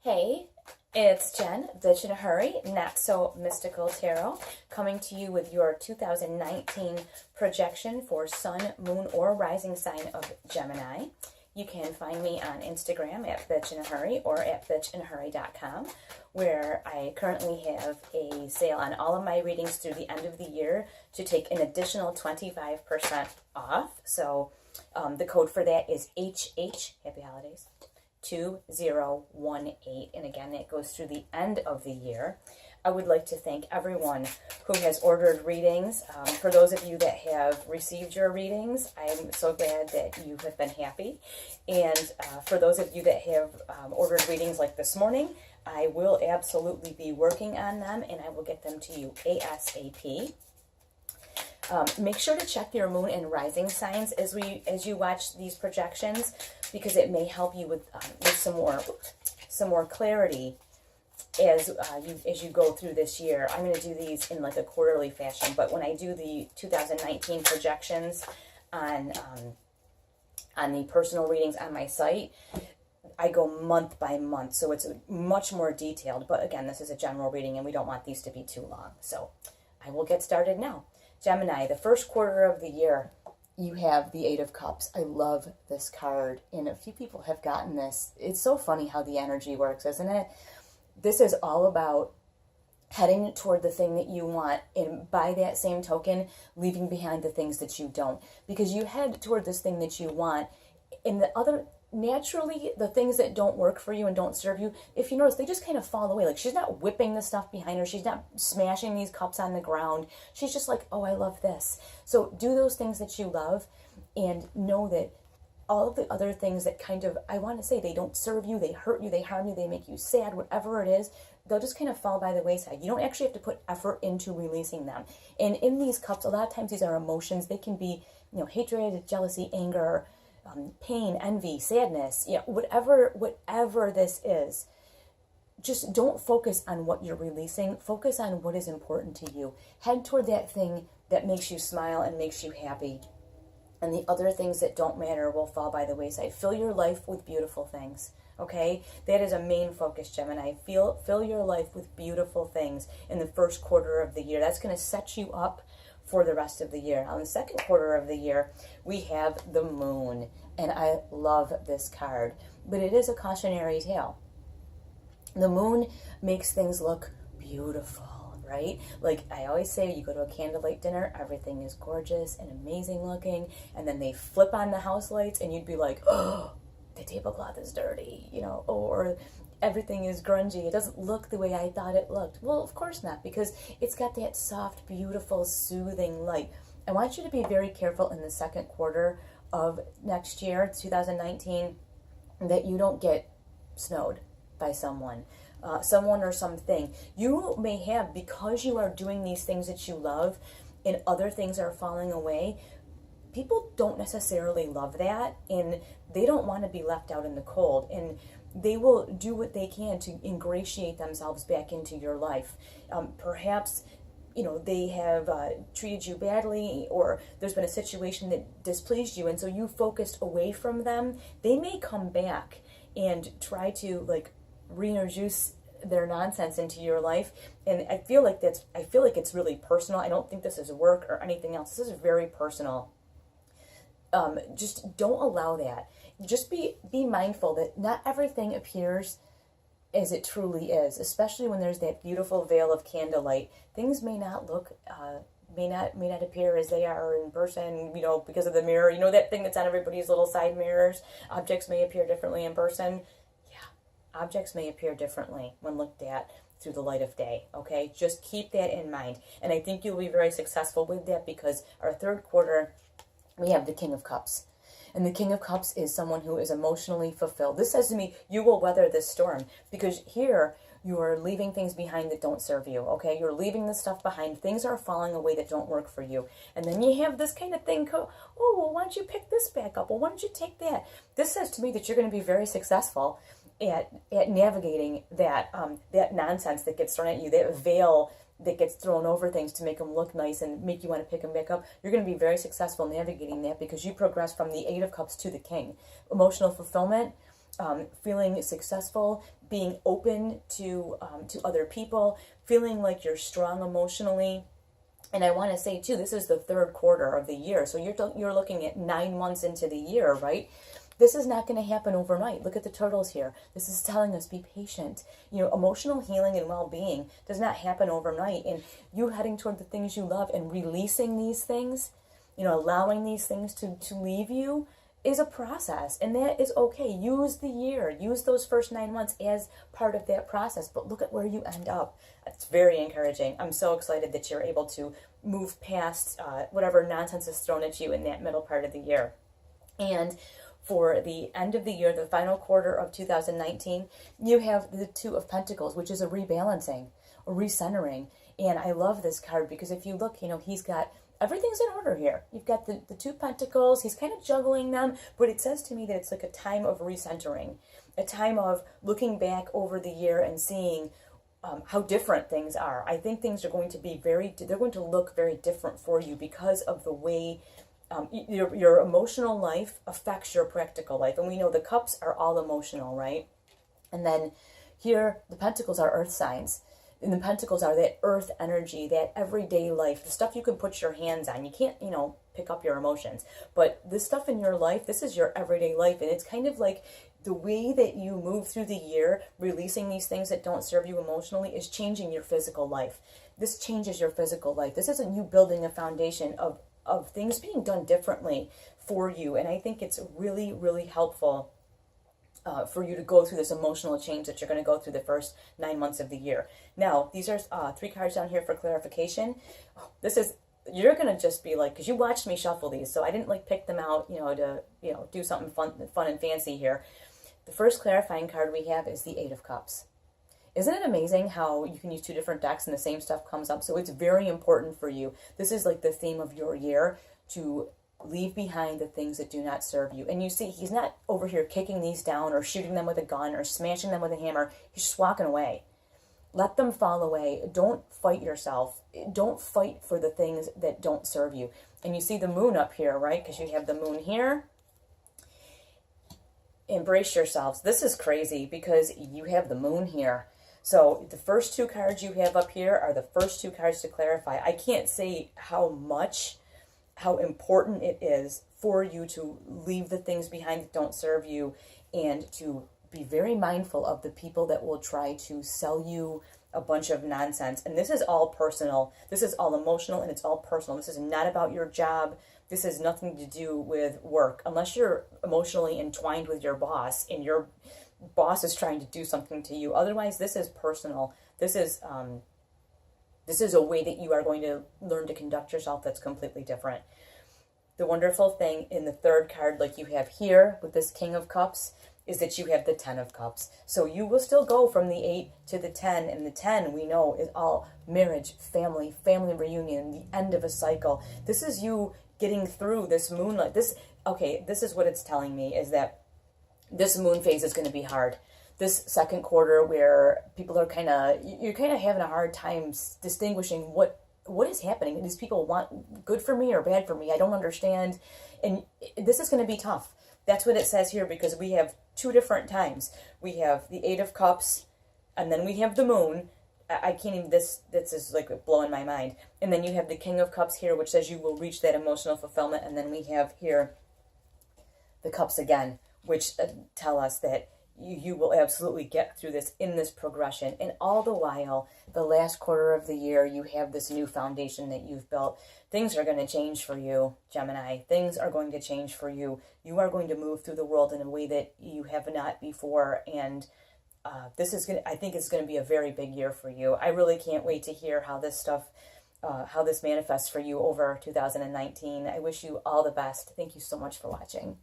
Hey, it's Jen, Bitch in a Hurry, Not So Mystical Tarot, coming to you with your 2019 projection for Sun, Moon, or Rising sign of Gemini. You can find me on Instagram at Bitch in a Hurry or at bitchinahurry.com, where I currently have a sale on all of my readings through the end of the year to take an additional 25% off. So the code for that is HH, Happy Holidays, 2018, and again that goes through the end of the year. I would like to thank everyone who has ordered readings. For those of you that have received your readings, I'm so glad that you have been happy. And for those of you that have ordered readings like this morning, I will absolutely be working on them and I will get them to you ASAP. Make sure to check your moon and rising signs as you watch these projections, because it may help you with some more clarity as you go through this year. I'm going to do these in like a quarterly fashion, but when I do the 2019 projections on the personal readings on my site, I go month by month, so it's much more detailed. But again, this is a general reading, and we don't want these to be too long. So I will get started now. Gemini, the first quarter of the year, you have the Eight of Cups. I love this card, and a few people have gotten this. It's so funny how the energy works, isn't it? This is all about heading toward the thing that you want, and by that same token, leaving behind the things that you don't. Because you head toward this thing that you want, and naturally, the things that don't work for you and don't serve you, if you notice, they just kind of fall away. Like, she's not whipping the stuff behind her. She's not smashing these cups on the ground. She's just like, oh, I love this. So do those things that you love, and know that all of the other things that kind of, I want to say, they don't serve you, they hurt you, they harm you, they make you sad, whatever it is, they'll just kind of fall by the wayside. You don't actually have to put effort into releasing them. And in these cups, a lot of times these are emotions. They can be, hatred, jealousy, anger, pain, envy, sadness, whatever this is. Just don't focus on what you're releasing. Focus on what is important to you. Head toward that thing that makes you smile and makes you happy. And the other things that don't matter will fall by the wayside. Fill your life with beautiful things. Okay? That is a main focus, Gemini. Fill your life with beautiful things in the first quarter of the year. That's going to set you up for the rest of the year. On the second quarter of the year, we have the moon, and I love this card, but it is a cautionary tale. The moon makes things look beautiful, right? Like I always say, you go to a candlelight dinner, everything is gorgeous and amazing looking, and then they flip on the house lights and you'd be like, oh, the tablecloth is dirty, or everything is grungy. It doesn't look the way I thought it looked. Well, of course not, because it's got that soft, beautiful, soothing light. I want you to be very careful in the second quarter of next year, 2019, that you don't get snowed by someone or something. You may have, because you are doing these things that you love and other things are falling away, people don't necessarily love that, and they don't want to be left out in the cold, and they will do what they can to ingratiate themselves back into your life. Perhaps, they have treated you badly, or there's been a situation that displeased you, and so you focused away from them. They may come back and try to reintroduce their nonsense into your life, and I feel like it's really personal. I don't think this is work or anything else. This is very personal. Just don't allow that. Just be mindful that not everything appears as it truly is, especially when there's that beautiful veil of candlelight. Things may not look, may not appear as they are in person, because of the mirror. That thing that's on everybody's little side mirrors? Objects may appear differently in person. Yeah, objects may appear differently when looked at through the light of day, okay? Just keep that in mind. And I think you'll be very successful with that, because our third quarter, we have the King of Cups. And the King of Cups is someone who is emotionally fulfilled. This says to me, you will weather this storm, because here you are leaving things behind that don't serve you, okay? You're leaving the stuff behind. Things are falling away that don't work for you. And then you have this kind of thing go, oh, well, why don't you pick this back up? Well, why don't you take that? This says to me that you're going to be very successful at navigating that nonsense that gets thrown at you, that veil that gets thrown over things to make them look nice and make you want to pick them back up. You're going to be very successful navigating that, because you progress from the Eight of Cups to the King. Emotional fulfillment, feeling successful, being open to other people, feeling like you're strong emotionally. And I want to say too, this is the third quarter of the year, so you're looking at 9 months into the year, right? This is not going to happen overnight. Look at the turtles here. This is telling us be patient. Emotional healing and well-being does not happen overnight. And you heading toward the things you love and releasing these things, allowing these things to leave you is a process. And that is okay. Use the year. Use those first 9 months as part of that process. But look at where you end up. It's very encouraging. I'm so excited that you're able to move past whatever nonsense is thrown at you in that middle part of the year. And for the end of the year, the final quarter of 2019, you have the Two of Pentacles, which is a rebalancing, a recentering. And I love this card because if you look, he's got everything's in order here. You've got the Two Pentacles. He's kind of juggling them, but it says to me that it's like a time of recentering, a time of looking back over the year and seeing how different things are. I think things are going to be they're going to look very different for you because of the way your emotional life affects your practical life. And we know the cups are all emotional, right? And then here, the pentacles are earth signs. And the pentacles are that earth energy, that everyday life, the stuff you can put your hands on. You can't, pick up your emotions. But this stuff in your life, this is your everyday life. And it's kind of like the way that you move through the year, releasing these things that don't serve you emotionally, is changing your physical life. This changes your physical life. This isn't you building a foundation of things being done differently for you. And I think it's really, really helpful for you to go through this emotional change that you're going to go through the first 9 months of the year. Now, these are 3 cards down here for clarification. You're going to just be like, because you watched me shuffle these, so I didn't pick them out, to, do something fun and fancy here. The first clarifying card we have is the 8 of Cups. Isn't it amazing how you can use 2 different decks and the same stuff comes up? So it's very important for you. This is like the theme of your year, to leave behind the things that do not serve you. And you see, he's not over here kicking these down or shooting them with a gun or smashing them with a hammer. He's just walking away. Let them fall away. Don't fight yourself. Don't fight for the things that don't serve you. And you see the moon up here, right? Because you have the moon here. Embrace yourselves. This is crazy because you have the moon here. So the first 2 cards you have up here are the first 2 cards to clarify. I can't say how important it is for you to leave the things behind that don't serve you and to be very mindful of the people that will try to sell you a bunch of nonsense. And this is all personal. This is all emotional and it's all personal. This is not about your job. This has nothing to do with work. Unless you're emotionally entwined with your boss and your boss is trying to do something to you. Otherwise, this is personal. This is a way that you are going to learn to conduct yourself that's completely different. The wonderful thing in the third card, like you have here with this King of Cups, is that you have the 10 of Cups. So you will still go from the 8 to the 10, and the 10 we know is all marriage, family reunion, the end of a cycle. This is you getting through this moonlight. This is what it's telling me, is that this moon phase is going to be hard. This second quarter where people are you're kind of having a hard time distinguishing what is happening. These people want good for me or bad for me. I don't understand. And this is going to be tough. That's what it says here, because we have 2 different times. We have the 8 of Cups, and then we have the moon. I can't even, this is blowing my mind. And then you have the King of Cups here, which says you will reach that emotional fulfillment. And then we have here the Cups again, which tell us that you will absolutely get through this in this progression. And all the while, the last quarter of the year, you have this new foundation that you've built. Things are going to change for you, Gemini. Things are going to change for you. You are going to move through the world in a way that you have not before. And I think it's going to be a very big year for you. I really can't wait to hear how this manifests for you over 2019. I wish you all the best. Thank you so much for watching.